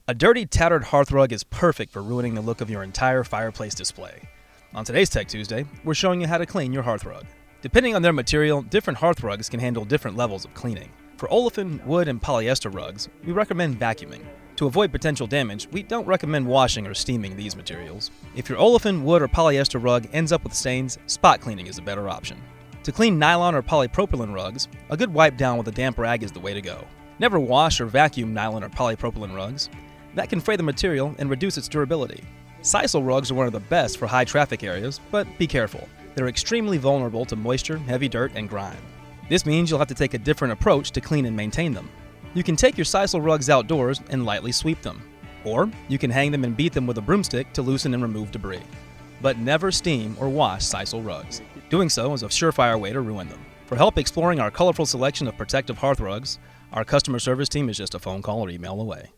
A dirty, tattered hearth rug is perfect for ruining the look of your entire fireplace display. On today's Tech Tuesday, we're showing you how to clean your hearth rug. Depending on their material, different hearth rugs can handle different levels of cleaning. For olefin, wood, and polyester rugs, we recommend vacuuming. To avoid potential damage, we don't recommend washing or steaming these materials. If your olefin, wood, or polyester rug ends up with stains, spot cleaning is a better option. To clean nylon or polypropylene rugs, a good wipe down with a damp rag is the way to go. Never wash or vacuum nylon or polypropylene rugs. That can fray the material and reduce its durability. Sisal rugs are one of the best for high traffic areas, but be careful. They're extremely vulnerable to moisture, heavy dirt, and grime. This means you'll have to take a different approach to clean and maintain them. You can take your sisal rugs outdoors and lightly sweep them. Or you can hang them and beat them with a broomstick to loosen and remove debris. But never steam or wash sisal rugs. Doing so is a surefire way to ruin them. For help exploring our colorful selection of protective hearth rugs, our customer service team is just a phone call or email away.